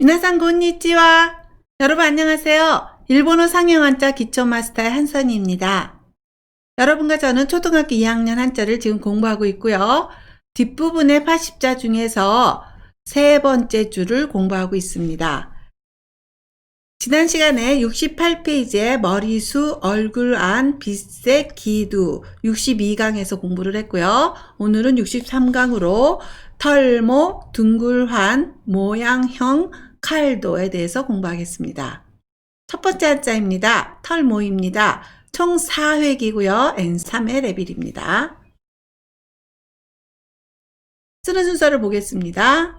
미나상 곤니찌와. 여러분 안녕하세요. 일본어 상형 한자 기초 마스터의 한선희입니다. 여러분과 저는 초등학교 2학년 한자를 지금 공부하고 있고요. 뒷부분의 80자 중에서 세 번째 줄을 공부하고 있습니다. 지난 시간에 68페이지에 머리수, 얼굴 안, 빛색, 기두 62강에서 공부를 했고요. 오늘은 63강으로 털모, 둥글환, 모양형, 칼도에 대해서 공부하겠습니다. 첫 번째 한자입니다. 털모입니다. 총 4획이고요. N3의 레벨입니다. 쓰는 순서를 보겠습니다.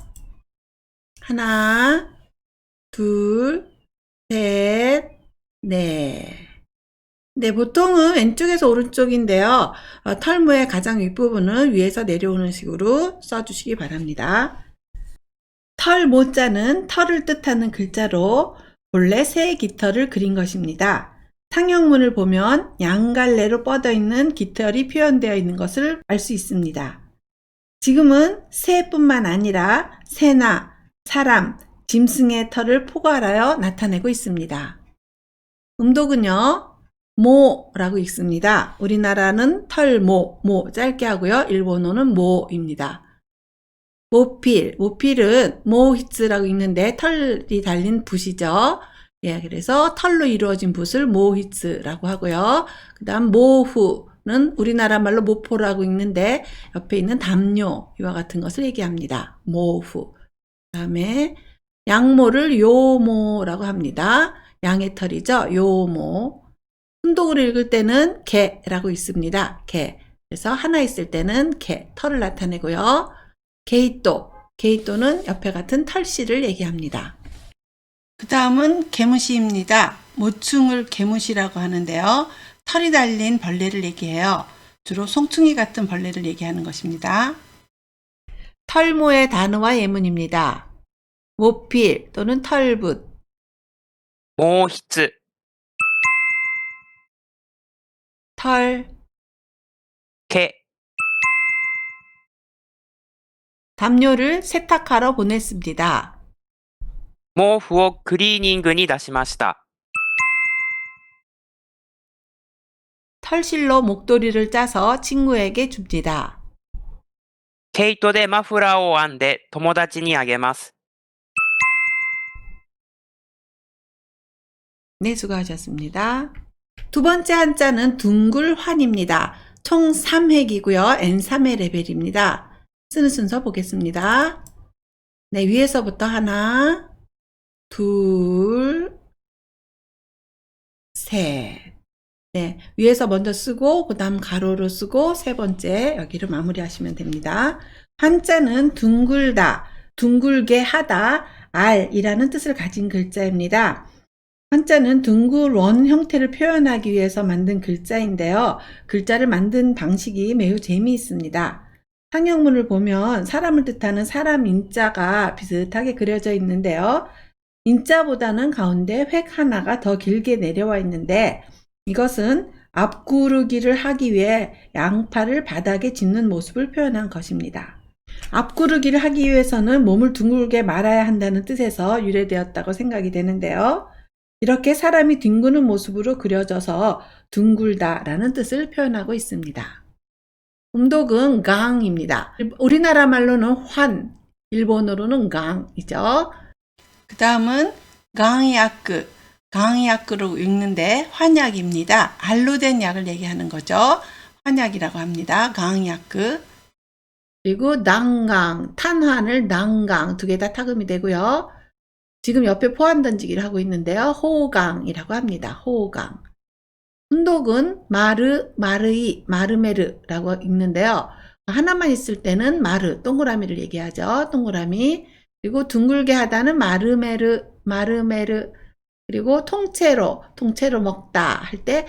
하나, 둘, 셋, 넷. 네, 보통은 왼쪽에서 오른쪽인데요. 털모의 가장 윗부분은 위에서 내려오는 식으로 써주시기 바랍니다. 털모자는 털을 뜻하는 글자로 본래 새 깃털을 그린 것입니다. 상형문을 보면 양갈래로 뻗어 있는 깃털이 표현되어 있는 것을 알 수 있습니다. 지금은 새뿐만 아니라 새나 사람, 짐승의 털을 포괄하여 나타내고 있습니다. 음독은요, 모라고 읽습니다. 우리나라는 털모, 모 짧게 하고요. 일본어는 모입니다. 모필은 모히츠라고 읽는데 털이 달린 붓이죠. 예, 그래서 털로 이루어진 붓을 모히츠라고 하고요. 그 다음 모후는 우리나라 말로 모포라고 읽는데 옆에 있는 담요, 이와 같은 것을 얘기합니다. 모후. 그 다음에 양모를 요모라고 합니다. 양의 털이죠. 요모. 순독으로 읽을 때는 개라고 있습니다. 개. 그래서 하나 있을 때는 개, 털을 나타내고요. 게이또는 옆에 같은 털씨를 얘기합니다. 그 다음은 개무시입니다. 모충을 개무시라고 하는데요. 털이 달린 벌레를 얘기해요. 주로 송충이 같은 벌레를 얘기하는 것입니다. 털모의 단어와 예문입니다. 모필 또는 털붓, 모히츠, 털, 개, 담요를 세탁하러 보냈습니다. 毛布をクリーニングに出しました。 털실로 목도리를 짜서 친구에게 줍니다. 毛糸でマフラーを編んで友達にあげます。 네, 수고하셨습니다. 두 번째 한자는 둥글환입니다. 총 3획이고요. N3의 레벨입니다. 쓰는 순서 보겠습니다. 네, 위에서부터 하나, 둘, 셋. 네, 위에서 먼저 쓰고 그 다음 가로로 쓰고 세 번째 여기를 마무리하시면 됩니다. 한자는 둥글다, 둥글게 하다, 알이라는 뜻을 가진 글자입니다. 한자는 둥글 원 형태를 표현하기 위해서 만든 글자인데요. 글자를 만든 방식이 매우 재미있습니다. 상형문을 보면 사람을 뜻하는 사람 인자가 비슷하게 그려져 있는데요. 인자보다는 가운데 획 하나가 더 길게 내려와 있는데 이것은 앞구르기를 하기 위해 양팔을 바닥에 짚는 모습을 표현한 것입니다. 앞구르기를 하기 위해서는 몸을 둥글게 말아야 한다는 뜻에서 유래되었다고 생각이 되는데요. 이렇게 사람이 뒹구는 모습으로 그려져서 둥글다라는 뜻을 표현하고 있습니다. 음독은 강입니다. 우리나라 말로는 환, 일본어로는 강이죠. 그 다음은 강약으로 읽는데 환약입니다. 알로 된 약을 얘기하는 거죠. 환약이라고 합니다. 강약그. 그리고 난강, 탄환을 난강 두 개 다 타금이 되고요. 지금 옆에 포환 던지기를 하고 있는데요. 호강이라고 합니다. 호강. 훈독은 마르이, 마르메르라고 읽는데요. 하나만 있을 때는 마르, 동그라미를 얘기하죠. 동그라미. 그리고 둥글게 하다는 마르메르. 그리고 통째로 먹다 할 때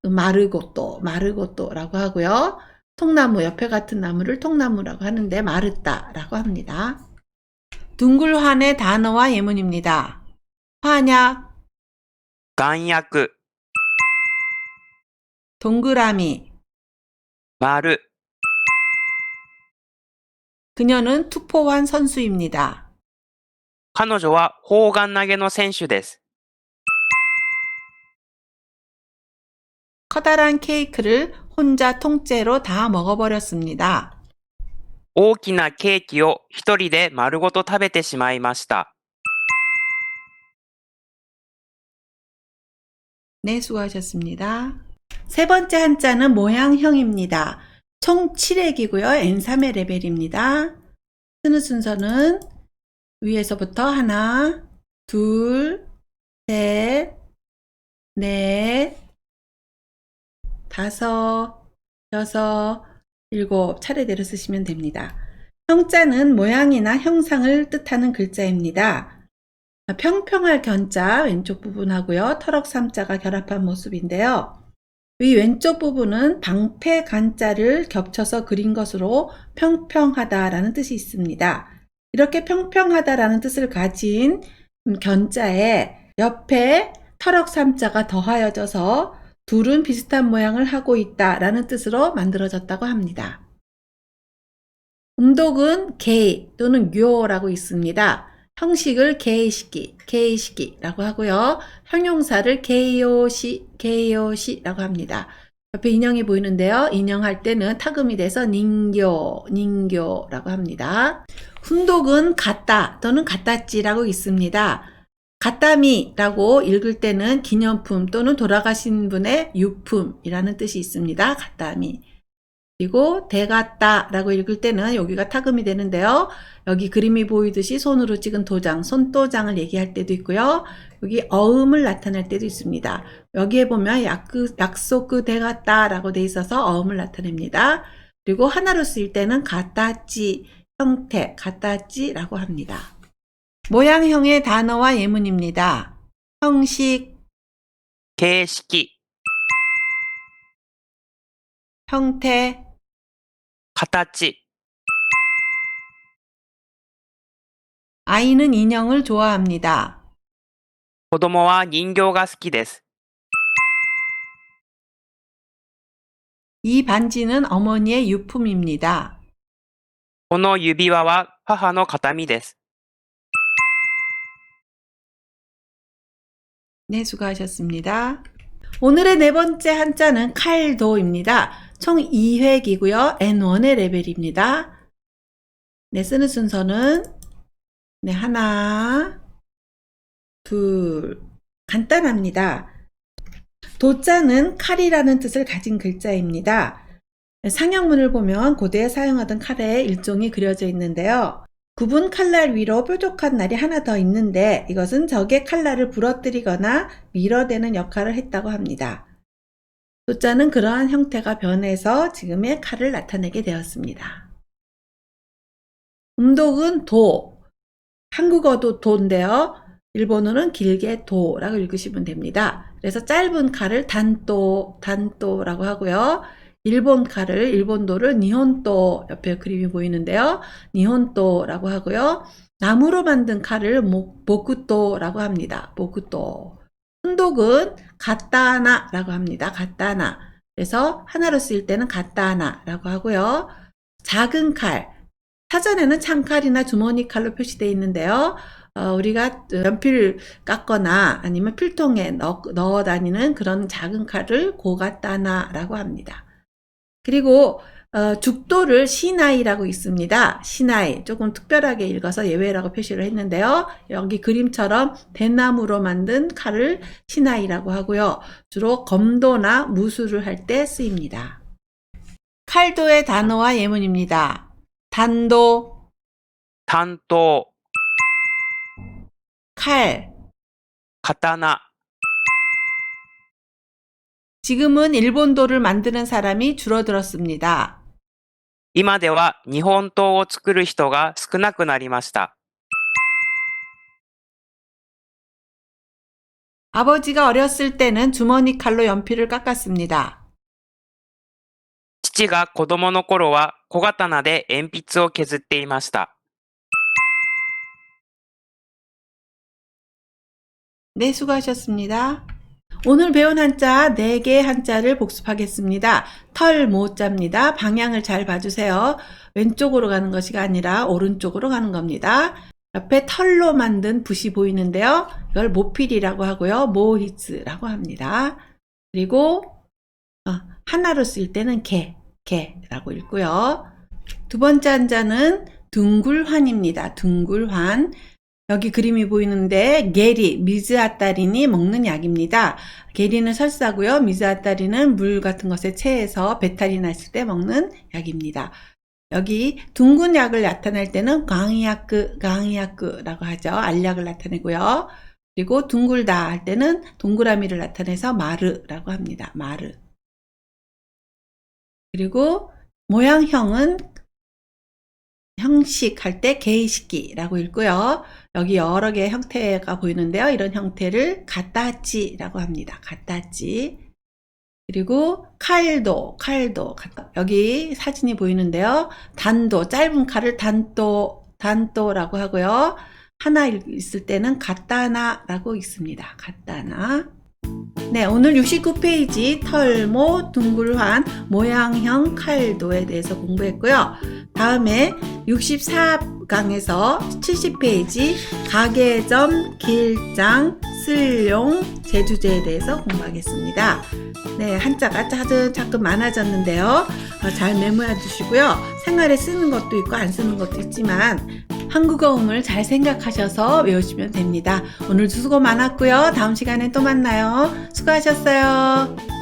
마르고또라고 하고요. 통나무, 옆에 같은 나무를 통나무라고 하는데 마르다라고 합니다. 둥글환의 단어와 예문입니다. 환약, 眼薬、 동그라미. 丸、 그녀는 투포환 선수입니다. 彼女は砲丸投げの選手です。 커다란 케이크를 혼자 통째로 다 먹어버렸습니다. 大きなケーキを一人で丸ごと食べてしまいました。 네, 수고하셨습니다. 세 번째 한자는 모양형입니다. 총 7액이고요. N3의 레벨입니다. 쓰는 순서는 위에서부터 하나, 둘, 셋, 넷, 다섯, 여섯, 일곱 차례대로 쓰시면 됩니다. 형자는 모양이나 형상을 뜻하는 글자입니다. 평평할 견자 왼쪽 부분하고요. 터럭 삼자가 결합한 모습인데요. 이 왼쪽 부분은 방패 간자를 겹쳐서 그린 것으로 평평하다라는 뜻이 있습니다. 이렇게 평평하다라는 뜻을 가진 견자에 옆에 터럭 삼자가 더하여져서 둘은 비슷한 모양을 하고 있다라는 뜻으로 만들어졌다고 합니다. 음독은 개 또는 묘라고 있습니다. 형식을 게이시기라고 하고요. 형용사를 게이요시라고 합니다. 옆에 인형이 보이는데요. 인형할 때는 타금이 돼서 닝교라고 합니다. 훈독은 같다 또는 같았지라고 있습니다. 같다미라고 읽을 때는 기념품 또는 돌아가신 분의 유품이라는 뜻이 있습니다. 같다미. 그리고 대같다라고 읽을 때는 여기가 타금이 되는데요. 여기 그림이 보이듯이 손으로 찍은 도장, 손도장을 얘기할 때도 있고요. 여기 어음을 나타낼 때도 있습니다. 여기에 보면 약속 그 대같다라고 돼 있어서 어음을 나타냅니다. 그리고 하나로 쓰일 때는 같다찌 형태, 같다찌라고 합니다. 모양형의 단어와 예문입니다. 형식, 形式、 형태, 形、 아이는 인형을 좋아합니다. 子供は人形が好きです。 이 반지는 어머니의 유품입니다. この指輪は母の形見です。 네, 수고하셨습니다. 오늘의 네 번째 한자는 칼도입니다. 총 2획이고요. N1의 레벨입니다. 네, 쓰는 순서는 네, 하나, 둘, 간단합니다. 도자는 칼이라는 뜻을 가진 글자입니다. 상형문을 보면 고대에 사용하던 칼의 일종이 그려져 있는데요. 굽은 칼날 위로 뾰족한 날이 하나 더 있는데 이것은 적의 칼날을 부러뜨리거나 밀어대는 역할을 했다고 합니다. 도자는 그러한 형태가 변해서 지금의 칼을 나타내게 되었습니다. 음독은 도, 한국어도 도인데요. 일본어는 길게 도라고 읽으시면 됩니다. 그래서 짧은 칼을 단도라고 하고요. 일본 칼을, 일본도를 니혼도, 옆에 그림이 보이는데요. 니혼도라고 하고요. 나무로 만든 칼을 모쿠도라고 합니다. 모쿠도. 훈독은 가타나라고 합니다. 가타나. 그래서 하나로 쓰일 때는 가타나라고 하고요. 작은 칼. 사전에는 창칼이나 주머니 칼로 표시되어 있는데요. 우리가 연필 깎거나 아니면 필통에 넣어 다니는 그런 작은 칼을 고가타나라고 합니다. 그리고 죽도를 시나이라고 있습니다. 시나이, 조금 특별하게 읽어서 예외라고 표시를 했는데요. 여기 그림처럼 대나무로 만든 칼을 시나이라고 하고요. 주로 검도나 무술을 할 때 쓰입니다. 칼도의 단어와 예문입니다. 단도, 担当、 칼. 刀、 지금은 일본도를 만드는 사람이 줄어들었습니다. 今では日本刀を作る人が少なくなりました。 아버지가 어렸을 때는 주머니 칼로 연필을 깎았습니다. 父が子供の頃は小刀で鉛筆を削っていました。 네, 수고하셨습니다. 오늘 배운 한자 4개의 한자를 복습하겠습니다. 털, 모자입니다. 방향을 잘 봐주세요. 왼쪽으로 가는 것이 아니라 오른쪽으로 가는 겁니다. 옆에 털로 만든 붓이 보이는데요. 이걸 모필이라고 하고요. 모히즈라고 합니다. 그리고 하나로 쓸 때는 개라고 읽고요. 두 번째 한자는 둥굴환입니다. 둥굴환. 여기 그림이 보이는데 게리, 미즈아따린이 먹는 약입니다. 게리는 설사고요. 미즈아따린은 물 같은 것에 체해서 배탈이 났을 때 먹는 약입니다. 여기 둥근 약을 나타낼 때는 강이야크라고 하죠. 알약을 나타내고요. 그리고 둥글다 할 때는 동그라미를 나타내서 마르라고 합니다. 마르. 그리고 모양형은 형식 할 때 게이시키라고 읽고요. 여기 여러 개의 형태가 보이는데요. 이런 형태를 가따찌라고 합니다. 가따찌. 그리고 칼도. 여기 사진이 보이는데요. 단도, 짧은 칼을 단도라고 하고요. 하나 있을 때는 가따나라고 읽습니다. 가따나. 네, 오늘 69페이지 털모, 둥글환, 모양형, 칼도에 대해서 공부했고요. 다음에 64강에서 70페이지 가계점, 길장, 쓸용, 제주제에 대해서 공부하겠습니다. 네, 한자가 차근차근 많아졌는데요. 잘 메모해 주시고요. 생활에 쓰는 것도 있고 안 쓰는 것도 있지만 한국어음을 잘 생각하셔서 외우시면 됩니다. 오늘도 수고 많았고요. 다음 시간에 또 만나요. 수고하셨어요.